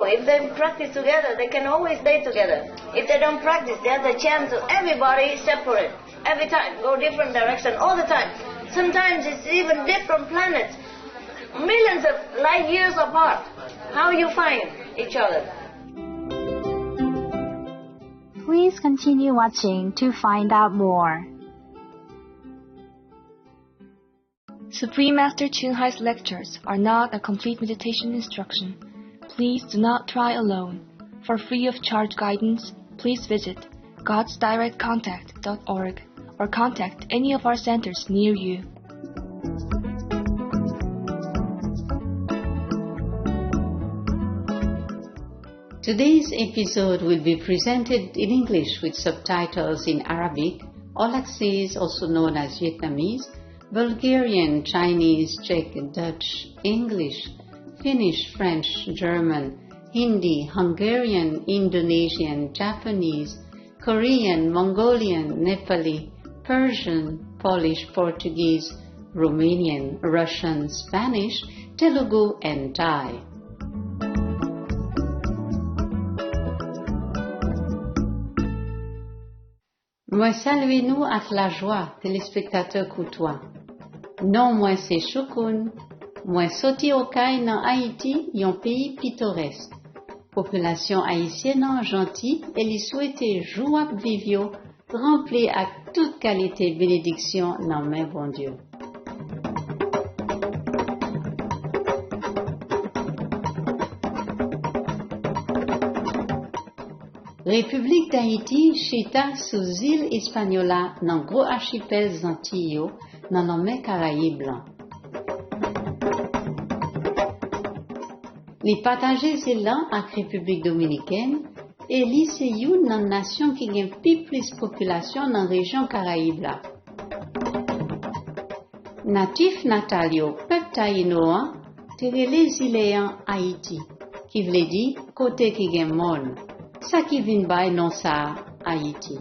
If they practice together, they can always stay together. If they don't practice, they have the chance to everybody separate. Every time, go different direction all the time. Sometimes it's even different planets, millions of light years apart. How you find each other? Please continue watching to find out more. Supreme Master Ching Hai's lectures are not a complete meditation instruction. Please do not try alone. For free of charge guidance, please visit godsdirectcontact.org or contact any of our centers near you. Today's episode will be presented in English with subtitles in Arabic, all access also known as Vietnamese, Bulgarian, Chinese, Czech, Dutch, English, Finnish, French, German, Hindi, Hungarian, Indonesian, Japanese, Korean, Mongolian, Nepali, Persian, Polish, Portuguese, Romanian, Russian, Spanish, Telugu, and Thai. Moi salue nous avec la joie, téléspectateurs courtois. Non, moi c'est Chokoun. Moi sorti au Caille dans Haïti, un pays pittoresque. Population haïtienne gentille et lui souhaiter joie vivio, rempli à toute qualité bénédiction dans main bon Dieu. République d'Haïti chita sous île Hispaniola dans gros archipel Antilles dans nommé Caraïbes blanc. Les partagés élan avec République dominicaine et li c'est une dans nation qui gagne plus population dans région Caraïbes là. Natif natalio peuple taïnoan tere les îles Haïti qui veut dire côté qui gagne monde. Ça qui vient bay non ça Haïti.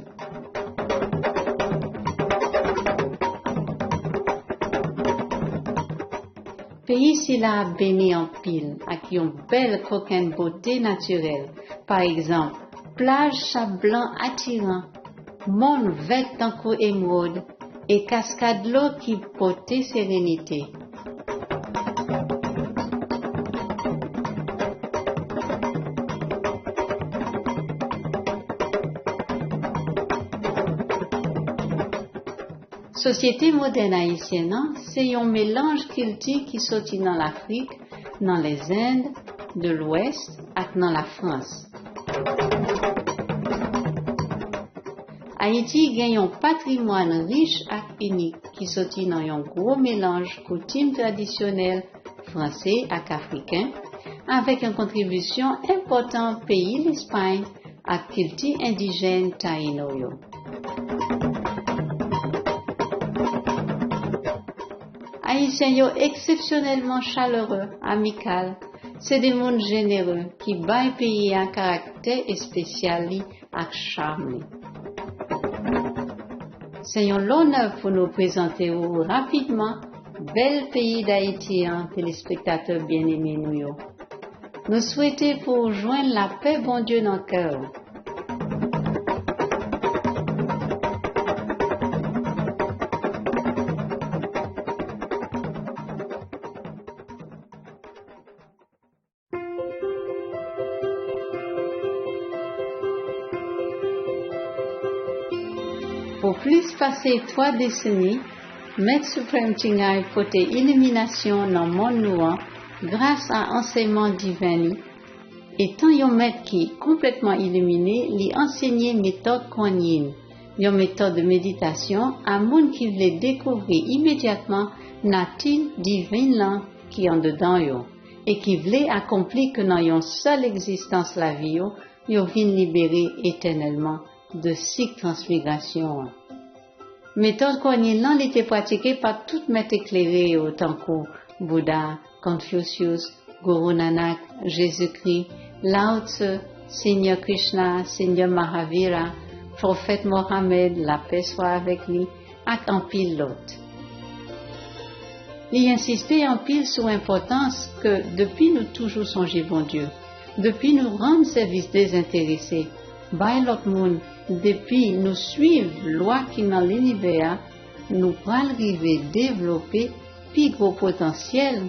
Pays si la béni en pile, avec une belle coquine beauté naturelle. Par exemple, plage sable blanc attirant, monde vert tanko émeraude et cascade l'eau qui porte sérénité. Société moderne haïtienne, c'est un mélange culture qui sortit dans l'Afrique, dans les Indes, de l'Ouest et dans la France. Haïti gagne un patrimoine riche et unique qui sortit dans un gros mélange coutumes traditionnelles français et africain, avec une contribution importante pays l'Espagne à culture indigène taïno. Haïtiens yo exceptionnellement chaleureux, amical. C'est des mondes généreux qui baillent pays un caractère spécial et charme. C'est un l'honneur pour nous présenter rapidement bel pays d'Haïti, téléspectateurs bien-aimés nous. Nous souhaitons pour joindre la paix bon Dieu dans le cœur. Pour plus passer 3 décennies, Maître Suprême Ching Hai porte illumination dans le monde noir grâce à enseignement divin. Étant un maître qui est complètement illuminé, lui enseigner méthode Kuan Yin, une méthode de méditation à monde qui voulait découvrir immédiatement nature divine qui est en dedans yo et qui voulait accomplir que dans une seule existence la vie yo vient libérer éternellement de cycle transmigration. Méthode Kuan Yin était pratiquée par toutes maîtres éclairés autant que Bouddha, Confucius, Guru Nanak, Jésus-Christ, Lao Tzu, Seigneur Krishna, Seigneur Mahavira, Prophète Mohammed, la paix soit avec lui, et en pile l'autre. Il insistait en pile sur l'importance que depuis nous toujours songer bon Dieu, depuis nous rendre service désintéressé, by l'autre monde, depuis nous suivre loi qui dans l'univers, nous pral arriver développer plus gros potentiel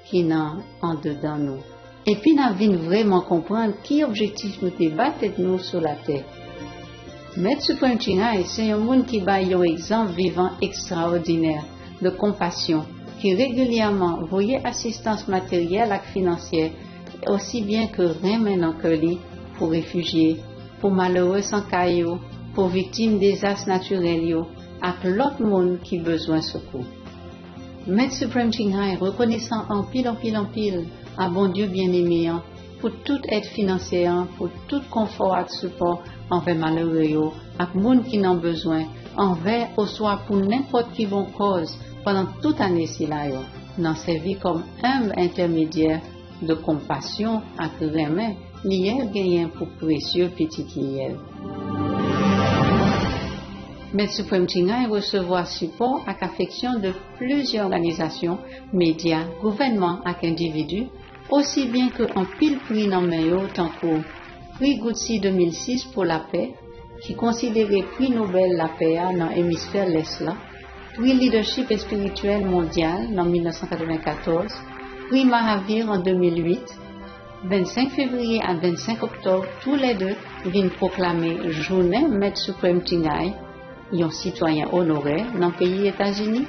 qui n'a en dedans nous. Et puis nous venons vraiment comprendre qui objectif nous te battre nous sur la terre. Maître Suprême Chinghai, c'est un monde qui bat un exemple vivant extraordinaire de compassion, qui régulièrement voyait assistance matérielle et financière, aussi bien que remenant que lui pour réfugiés, pour malheureux sans caillou, pour victimes des désastres naturels, avec l'autre monde qui besoin de secours. Maître Suprême Chinghai, reconnaissant en pile à bon Dieu bien-aimé, pour toute aide financière, pour tout confort et support envers malheureux, avec monde qui n'en besoin, envers au soit pour n'importe qui bonne cause pendant toute année si là, n'en servi comme humble intermédiaire de compassion à remet l'hier gagnant pour précieux petit hier. Maître Suprême Chinghai recevoir support et affection de plusieurs organisations, médias, gouvernements et individus, aussi bien que en pile prix dans mayo tant que prix Gutsi 2006 pour la paix, qui considérait prix Nobel la paix dans l'hémisphère l'Est là, prix leadership et spirituel mondial en 1994, prix Mahavir en 2008, 25 février à 25 octobre, tous les deux viennent proclamer journée Maître Suprême Chinghai, un citoyen honoraire dans le pays États-Unis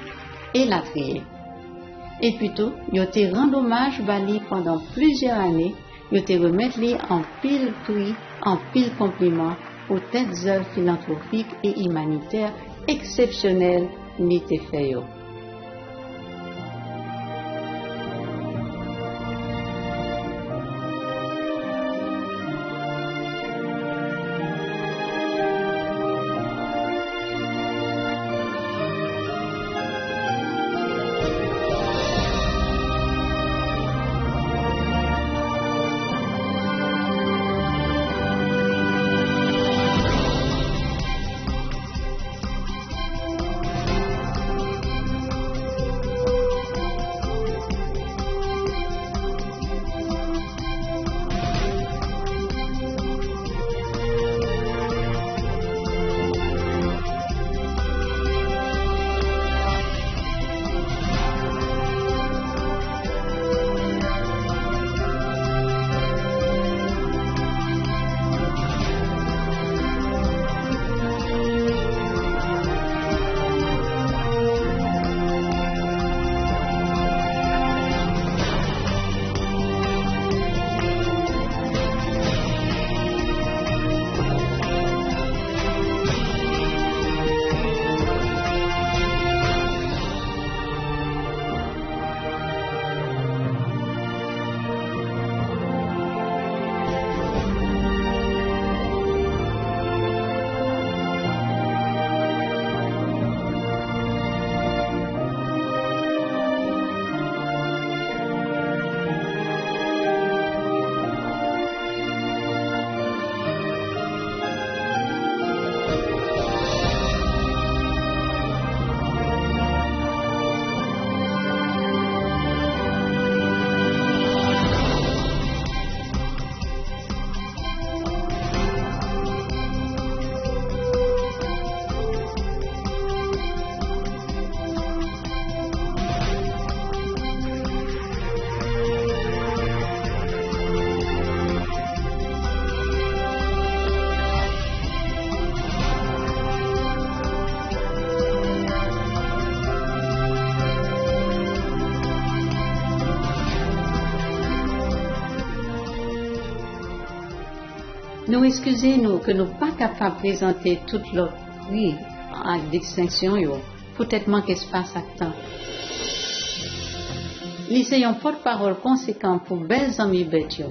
et la trier. Et plutôt, ils ont rendu hommage Bali pendant plusieurs années, ils ont remettre lui en pile prix, en pile compliment pour telles œuvres philanthropiques et humanitaires exceptionnelles qu'il a fait. Nous excusez-nous que nous pas capables de présenter toute l'autre prix en distinction, peut-être manque espace à temps. Lycéons porte-parole conséquent pour belles amis bêtes.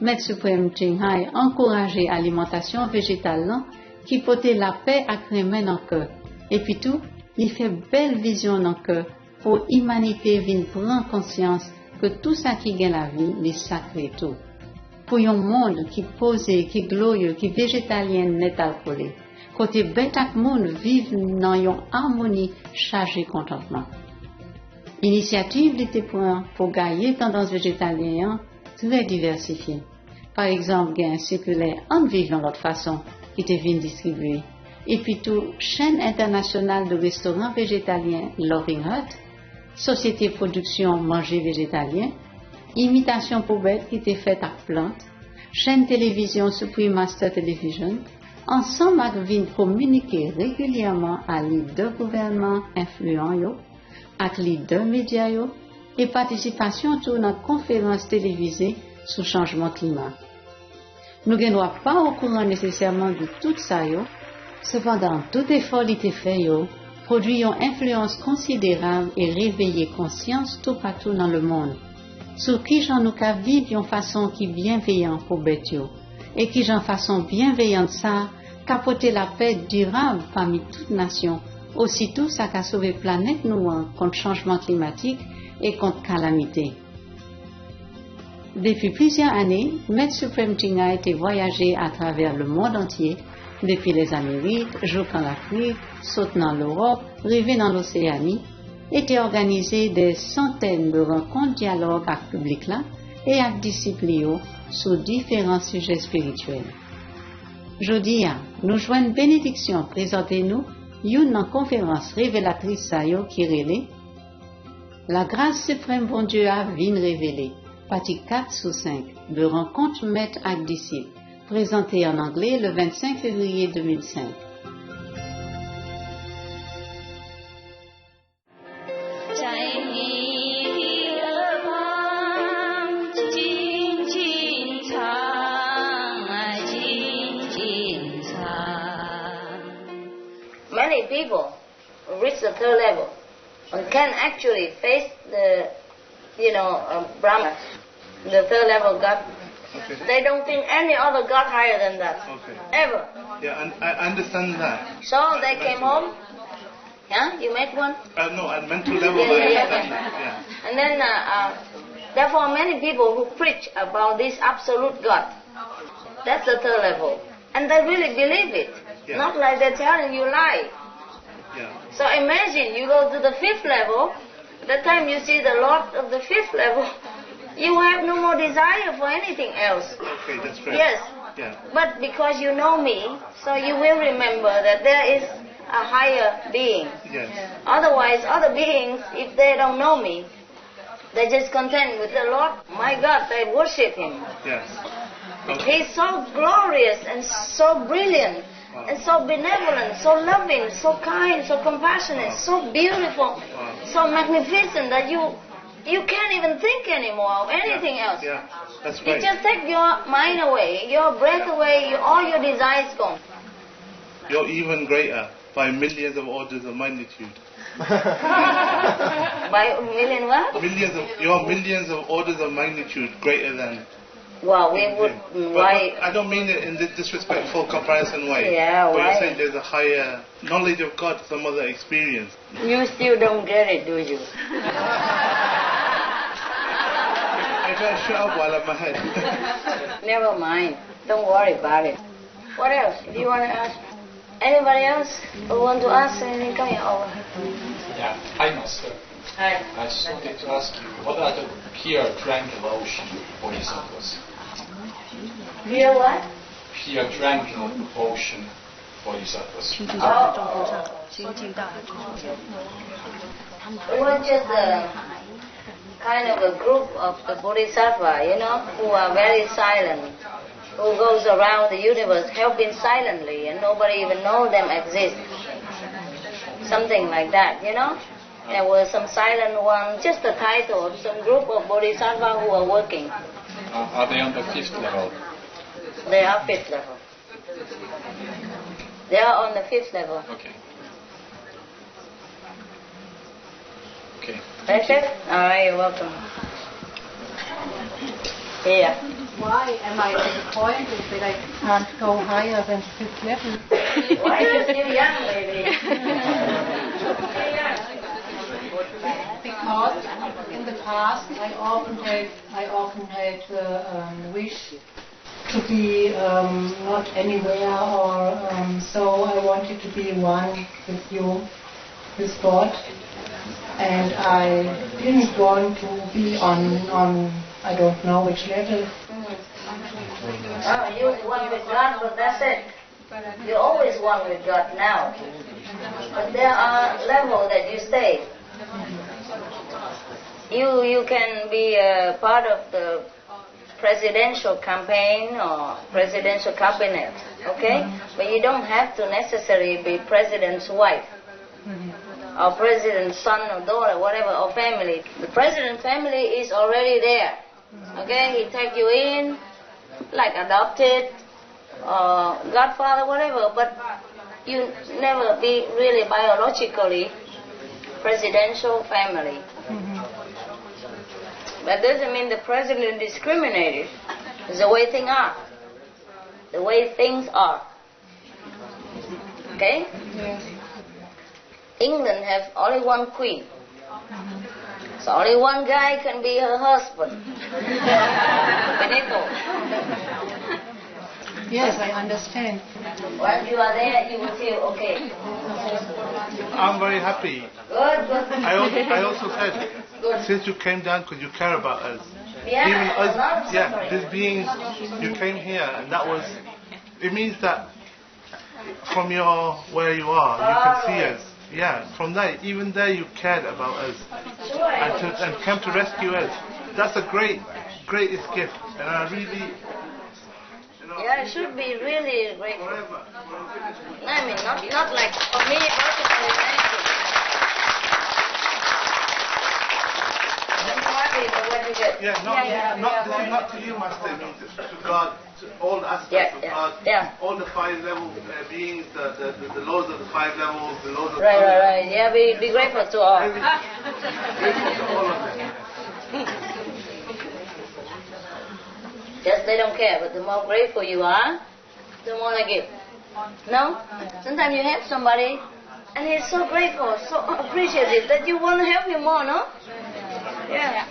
Maître Suprême Chinghai encourager alimentation végétale qui portait la paix à crémer dans le cœur. Et puis tout, il fait belle vision dans le cœur pour l'humanité vienne prendre conscience que tout ça qui gagne la vie, est sacré tout. Pour un monde qui posé, qui glorieux, qui végétalien net alcoolé. Côté bête ak monde vive dans une harmonie chargée contentement. Initiative était pour gagner tendance végétalienne très diversifiée. Par exemple, il y a un circulaire en vivant l'autre façon qui te vient distribuer. Et puis tout, chaîne internationale de restaurants végétaliens Loving Hut, société production manger végétalien, imitation pour bête qui était faite à plantes, chaîne télévision Supreme Master Television, ensemble avec vient communiquer régulièrement à leader gouvernement influent yo, à leader média yo, et participation tout dans conférences télévisées sur changement climat. Nous ne sommes pas au courant nécessairement de tout ça yo, cependant tout effort qui est fait yo, produit une influence considérable et réveiller conscience tout partout dans le monde. Sur qui j'en nous qu'à vivre une façon qui est bienveillante pour bête yo, et qui j'en façon bienveillante ça, capoter la paix durable parmi toutes nations, aussitôt ça qu'a sauvé planète nous contre changement climatique et contre calamité. Depuis plusieurs années, Maître Suprême Tingha a été voyagé à travers le monde entier, depuis les Amériques, jusqu'en l'Afrique, sautant l'Europe, arrivé dans l'Océanie, était organisé des centaines de rencontres dialogues avec le public là et avec disciples sur différents sujets spirituels. Jodi, nous joignons bénédiction, présentez-nous une conférence révélatrice sayo qui relève la grâce suprême bon Dieu a vient révéler, partie 4/5 de rencontre maître avec disciples, présentée en anglais le 25 février 2005. Many people reach the third level and can actually face the, Brahma, the third level God. Okay. They don't think any other God higher than that, Okay. ever. Yeah, and I understand that. So they came home. Yeah, you make one. No, at mental level, Yeah, I yeah, understand yeah. that. Yeah. And then, therefore, many people who preach about this absolute God, that's the third level, and they really believe it. Yeah. Not like they're telling you lie. Yeah. So imagine you go to the fifth level. The time you see the Lord of the fifth level, you have no more desire for anything else. Okay, that's great. Yes. Yeah. But because you know me, so you will remember that there is a higher being. Yes. Otherwise, other beings, if they don't know me, they just content with the Lord. My God, they worship Him. Yes. Okay. He's so glorious and so brilliant and so benevolent, so loving, so kind, so compassionate, so beautiful, so magnificent that you can't even think anymore of anything else. Yeah, that's You right. just take your mind away, your breath away, all your desires gone. You're even greater by millions of orders of magnitude. By a million what? You're millions of orders of magnitude greater than. Well, we would, But why? I don't mean it in this disrespectful comparison way. Yeah, but why? you're saying there's a higher knowledge of God, some other experience. You still don't get it, do you? I better shut up while I'm ahead. Never mind. Don't worry about it. What else? Do you want to ask? Anybody else who want to ask anything? Come here over. Yeah, hi Master. Hi. I just wanted to ask you, what are the pure tranquil ocean bodhisattvas? Hear what? Pure tranquil ocean bodhisattvas. It was just a kind of a group of the bodhisattva, who are very silent, who goes around the universe helping silently and nobody even know them exist. Something like that, There were some silent ones, just the title of some group of bodhisattva who are working. Are they on the fifth level? They are fifth level. They are on the fifth level. Okay. Okay. That's it? All right, you're welcome. Here. Why am I disappointed that I can't go higher than fifth level? Why are you still young, lady? Because in the past I often had the wish to be not anywhere, or so I wanted to be one with you, with God, and I didn't want to be on I don't know which level. You one with God, but that's it. You're always one with God now. But there are levels that you stay. You can be a part of the presidential campaign or presidential cabinet, okay? But you don't have to necessarily be president's wife or president's son or daughter, whatever, or family. The president's family is already there, okay? He take you in, like adopted, or godfather, whatever, but you never be really biologically presidential family. That doesn't mean the president discriminated. It's the way things are. The way things are. Okay? Yes. England have only one queen. So only one guy can be her husband. Benito. Yes, I understand. Once you are there, you will feel okay. I'm very happy. Good, good. I also said, since you came down because you care about us. Yeah, Even a lot of us, yeah, suffering. this being, you came here and that was, it means that from where you are, you can see us. Yeah, from that, even there you cared about us Sure. and came to rescue us. That's a greatest gift. And I really, Yeah, I should be really grateful. forever. I mean, not like for me personally, anything. I'm happy for what you get. Yeah, this is not to you, Master. It means it's to God, to all the aspects of God, all the 5 level beings, the laws of the 5 levels, the laws of Right. Yeah, be grateful to all. Grateful to all of them. Just they don't care, but the more grateful you are, the more they give. No? Sometimes you help somebody, and he's so grateful, so appreciative that you want to help him more, no? Yeah.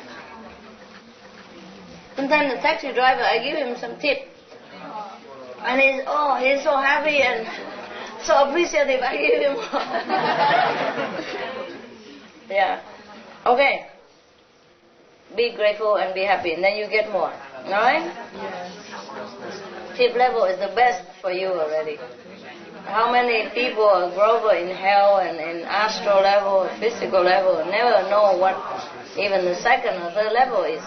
Sometimes the taxi driver, I give him some tip. And he's so happy and so appreciative, I give him more. Yeah. Okay. Be grateful and be happy, and then you get more. Alright? Tip level is the best for you already. How many people are grow in hell and in astral level, physical level, never know what even the 2nd or 3rd level is.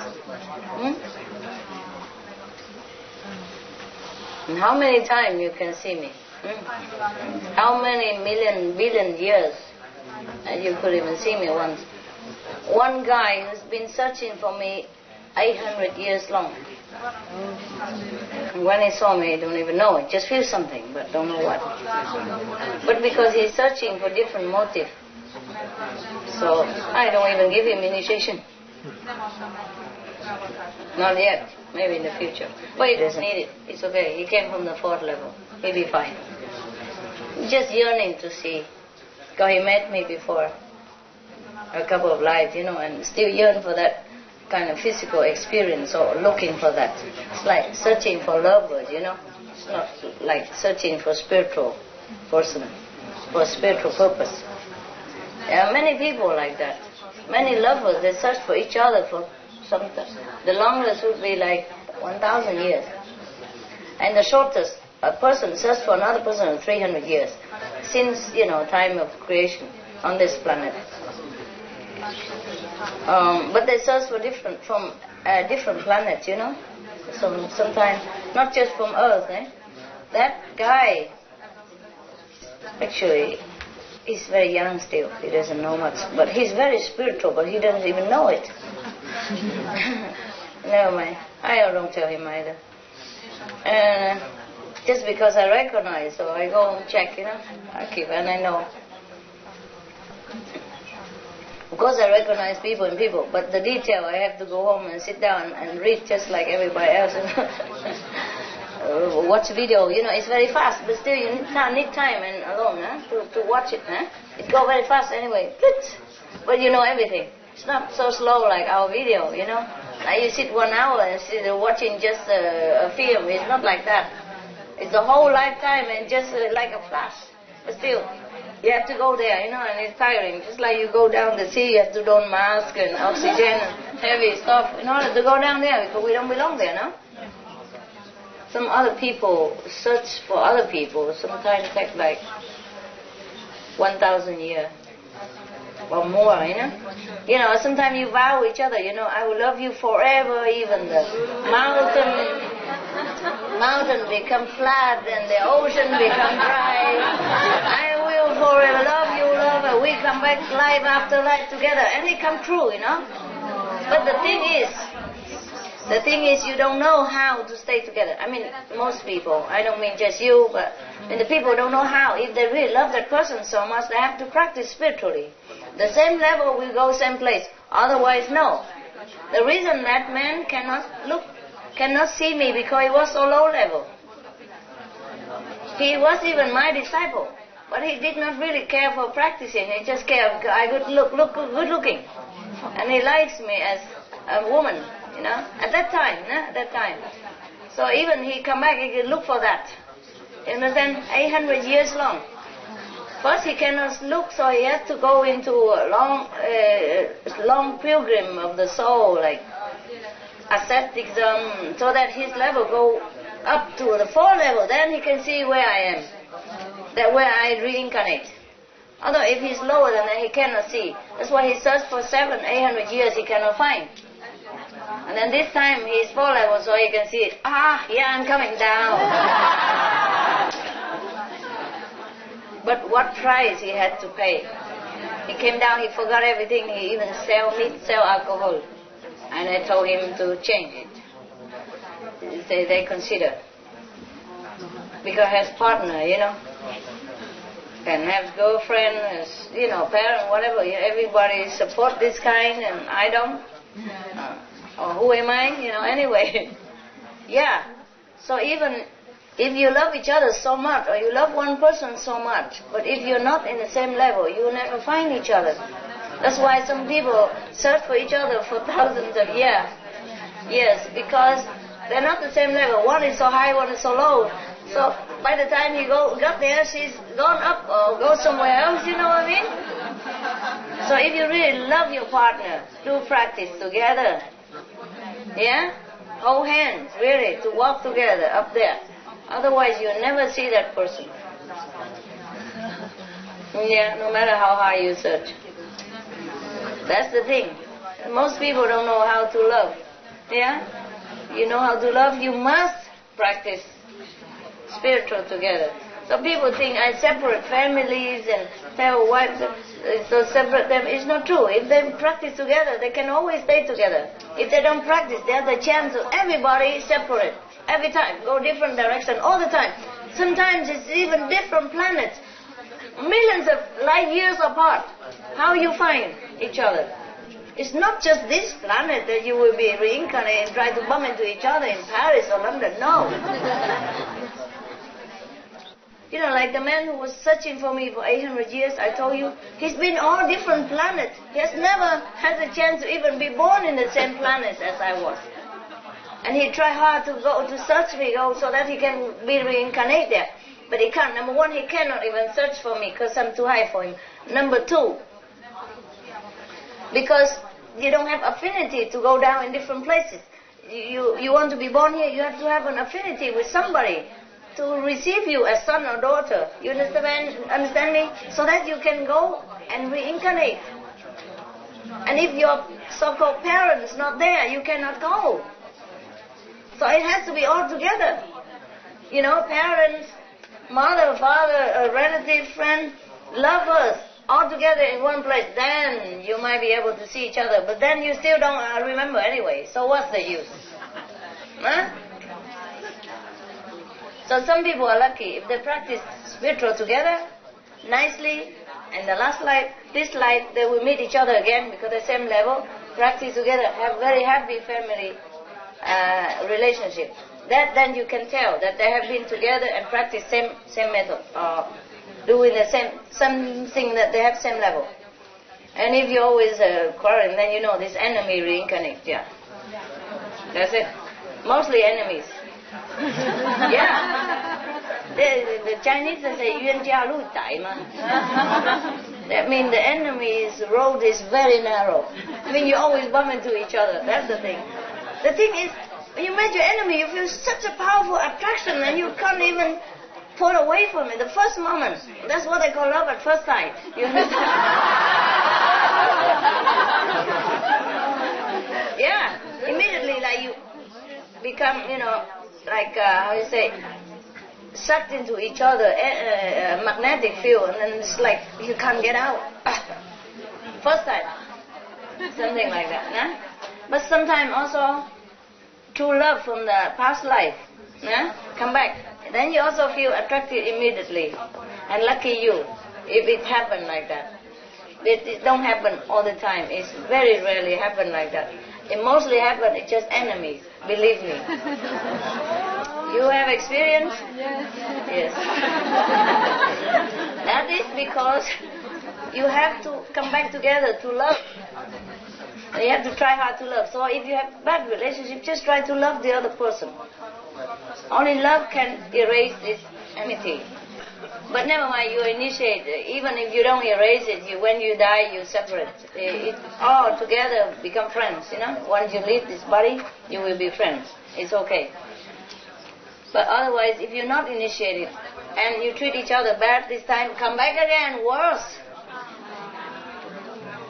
And how many times you can see me? How many billion years you could even see me once? One guy who's been searching for me 800 years long. When he saw me, he don't even know. He just feels something, but don't know what. But because he's searching for different motive, so I don't even give him initiation. Not yet. Maybe in the future. But he doesn't need it. It's okay. He came from the 4th level. He'll be fine. Just yearning to see. Because he met me before. A couple of lives, and still yearn for that kind of physical experience or looking for that. It's like searching for lovers, It's not like searching for spiritual person, for spiritual purpose. There are many people like that. Many lovers, they search for each other for sometimes. The longest would be like 1,000 years. And the shortest, a person searches for another person in 300 years. Since, time of creation on this planet. But they search for different planets, So sometimes, not just from Earth, That guy, actually, he's very young still. He doesn't know much. But he's very spiritual, but he doesn't even know it. Never mind. I don't tell him either. Just because I recognize, so I go and check, I keep, and I know. Of course I recognize people in people, but the detail I have to go home and sit down and read just like everybody else. Watch video, it's very fast, but still you need time and alone to watch it. It goes very fast anyway. But you know everything. It's not so slow like our video, Now you sit 1 hour and sit watching just a film. It's not like that. It's the whole lifetime and just like a flash. But still, you have to go there, and it's tiring. Just like you go down the sea, you have to don mask and oxygen and heavy stuff in order to go down there because we don't belong there, no? some other people search for other people, sometimes take like 1,000 years or more, you know. You know, sometimes you vow each other, you know, I will love you forever, even the mountain become flat and the ocean become dry. I will forever love you, love, and we come back life after life together, and it come true, you know. But the thing is you don't know how to stay together. I mean, most people, I don't mean just you, but the people don't know how. If they really love that person so much, they have to practice spiritually. The same level will go same place, otherwise no. The reason that man cannot see me because he was so low level. He was even my disciple, but he did not really care for practicing. He just cared, I good looking, and he likes me as a woman, you know. At that time. So even he come back, he can look for that. You understand? 800 years long. First he cannot look, so he has to go into a long pilgrim of the soul, like asceticism, so that his level go up to the 4 level. Then he can see where I am, that where I reincarnate. Although if he's lower than that, he cannot see. That's why he searched for 700-800 years, he cannot find. And then this time he's 4 level, so he can see it. Yeah, I'm coming down. But what price he had to pay? He came down, he forgot everything, he even sell meat, sell alcohol. And I told him to change it. They consider. Because he has partner, you know. And have girlfriend, has, you know, parent, whatever. Everybody support this kind and I don't. Or who am I? You know, anyway. Yeah. So even if you love each other so much, or you love one person so much, but if you're not in the same level, you will never find each other. That's why some people search for each other for thousands of years. Yes, because they're not the same level. One is so high, one is so low. So by the time you got there, she's gone up or go somewhere else, you know what I mean? So if you really love your partner, do practice together. Yeah? Hold hands, really, to walk together up there. Otherwise, you'll never see that person. Yeah, no matter how high you search. That's the thing. Most people don't know how to love. Yeah? You know how to love, you must practice spiritual together. So people think I separate families and tell wives to separate them. It's not true. If they practice together, they can always stay together. If they don't practice, they have the chance of everybody separate. Every time, go different direction, all the time. Sometimes it's even different planets, millions of light years apart. How you find each other? It's not just this planet that you will be reincarnated and try to bump into each other in Paris or London. No. You know, like the man who was searching for me for 800 years, I told you, he's been all different planets. He has never had the chance to even be born in the same planets as I was. And he tried hard to go to search me so that he can be reincarnated there. But he can't. Number one, he cannot even search for me because I'm too high for him. Number two, because you don't have affinity to go down in different places. You want to be born here, you have to have an affinity with somebody to receive you as son or daughter. You understand me? So that you can go and reincarnate. And if your so-called parents not there, you cannot go. So it has to be all together. You know, parents, mother, father, a relative, friend, lovers, all together in one place. Then you might be able to see each other. But then you still don't remember anyway. So what's the use? Huh? So some people are lucky. If they practice spiritual together, nicely, and the last life, this life, they will meet each other again because they're same level, practice together, have very happy family relationship. That then you can tell that they have been together and practice same method, doing the same something that they have same level. And if you always quarrel, then you know this enemy reincarnate. Yeah, that's it. Mostly enemies. Yeah. The Chinese they say 冤家路窄嘛. That means the enemy's road is very narrow. I mean you always bump into each other. That's the thing. The thing is, When you meet your enemy, you feel such a powerful attraction and you can't even pull away from it. The first moment, that's what I call love at first sight. You understand? Yeah, immediately like you become, how you say, sucked into each other, magnetic field, and then it's like you can't get out. First time, something like that. Nah? But sometimes also true love from the past life, come back. Then you also feel attracted immediately, and lucky you if it happened like that. It don't happen all the time. It's very rarely happen like that. It mostly happen. It's just enemies. Believe me. You have experience? Yes. That is because you have to come back together to love. You have to try hard to love. So if you have bad relationship, just try to love the other person. Only love can erase this enmity. But never mind, you initiate. Even if you don't erase it, when you die, you separate. It all together become friends. Once you leave this body, you will be friends. It's okay. But otherwise, if you're not initiated and you treat each other bad this time, come back again, worse.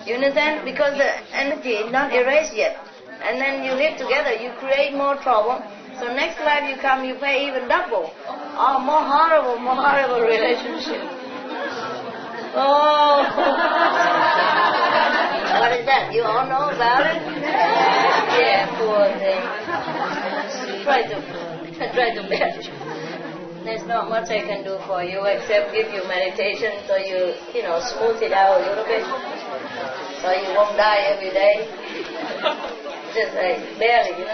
You understand? Because the energy is not erased yet. And then you live together, you create more trouble. So next life you come, you pay even double. Oh, more horrible relationship. Oh. What is that? You all know about it? Yeah, poor thing. Try to bear it. There's not much I can do for you except give you meditation so you smooth it out a little bit. So you won't die every day. Just like barely,